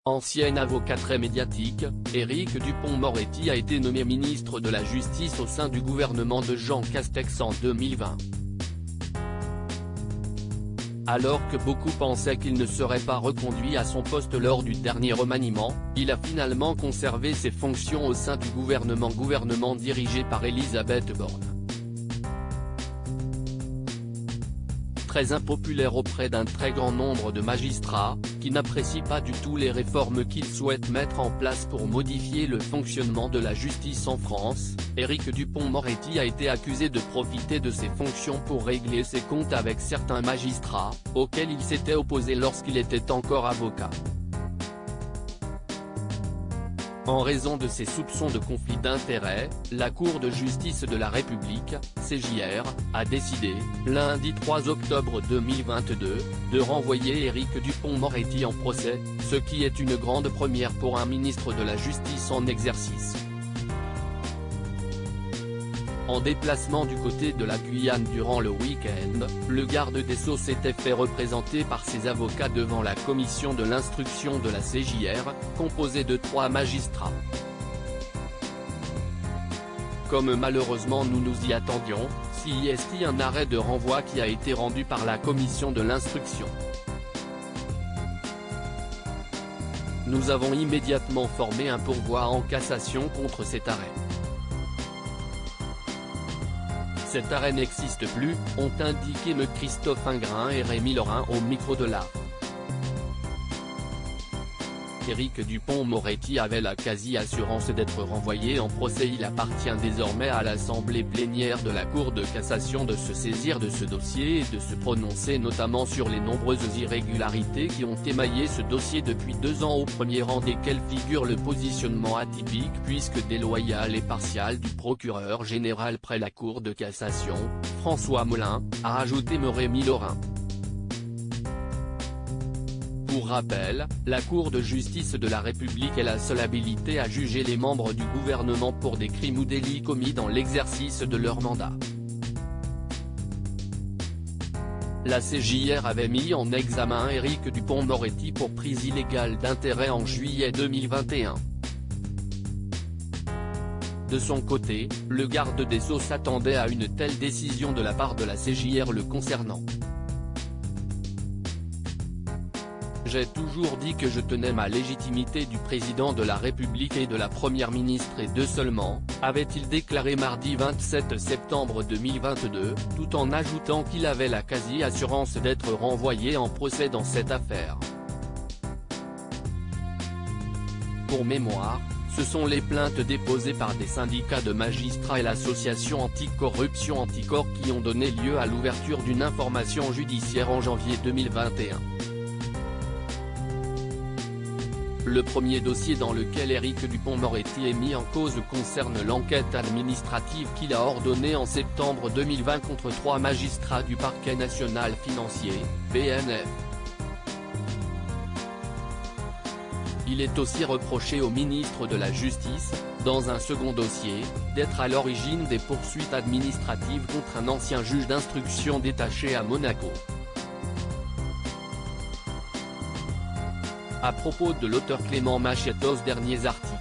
Ancien avocat très médiatique, Éric Dupond-Moretti a été nommé ministre de la Justice au sein du gouvernement de Jean Castex en 2020. Alors que beaucoup pensaient qu'il ne serait pas reconduit à son poste lors du dernier remaniement, il a finalement conservé ses fonctions au sein du gouvernement dirigé par Elisabeth Borne. Très impopulaire auprès d'un très grand nombre de magistrats, qui n'apprécient pas du tout les réformes qu'il souhaite mettre en place pour modifier le fonctionnement de la justice en France, Éric Dupond-Moretti a été accusé de profiter de ses fonctions pour régler ses comptes avec certains magistrats, auxquels il s'était opposé lorsqu'il était encore avocat. En raison de ses soupçons de conflit d'intérêts, la Cour de justice de la République, CJR, a décidé, lundi 3 octobre 2022, de renvoyer Éric Dupond-Moretti en procès, ce qui est une grande première pour un ministre de la Justice en exercice. En déplacement du côté de la Guyane durant le week-end, le garde des Sceaux s'était fait représenter par ses avocats devant la commission de l'instruction de la CJR, composée de 3 magistrats. Comme malheureusement nous nous y attendions, c'est un arrêt de renvoi qui a été rendu par la commission de l'instruction. Nous avons immédiatement formé un pourvoi en cassation contre cet arrêt. Cet arrêt n'existe plus, ont indiqué M. Christophe Ingrin et Rémi Laurin au micro de l'ARF. Éric Dupond-Moretti avait la quasi-assurance d'être renvoyé en procès. Il appartient désormais à l'Assemblée plénière de la Cour de cassation de se saisir de ce dossier et de se prononcer notamment sur les nombreuses irrégularités qui ont émaillé ce dossier depuis 2 ans, au premier rang desquelles figure le positionnement atypique puisque déloyal et partial du procureur général près la Cour de cassation, François Molin, a ajouté Rémi Laurin. Pour rappel, la Cour de justice de la République est la seule habilitée à juger les membres du gouvernement pour des crimes ou délits commis dans l'exercice de leur mandat. La CJR avait mis en examen Éric Dupond-Moretti pour prise illégale d'intérêt en juillet 2021. De son côté, le garde des Sceaux s'attendait à une telle décision de la part de la CJR le concernant. J'ai toujours dit que je tenais ma légitimité du président de la République et de la première ministre et d'eux seulement, avait-il déclaré mardi 27 septembre 2022, tout en ajoutant qu'il avait la quasi-assurance d'être renvoyé en procès dans cette affaire. Pour mémoire, ce sont les plaintes déposées par des syndicats de magistrats et l'association anticorruption Anticor qui ont donné lieu à l'ouverture d'une information judiciaire en janvier 2021. Le premier dossier dans lequel Éric Dupond-Moretti est mis en cause concerne l'enquête administrative qu'il a ordonnée en septembre 2020 contre 3 magistrats du parquet national financier, PNF. Il est aussi reproché au ministre de la Justice, dans un second dossier, d'être à l'origine des poursuites administratives contre un ancien juge d'instruction détaché à Monaco. À propos de l'auteur Clément Machetos, derniers articles.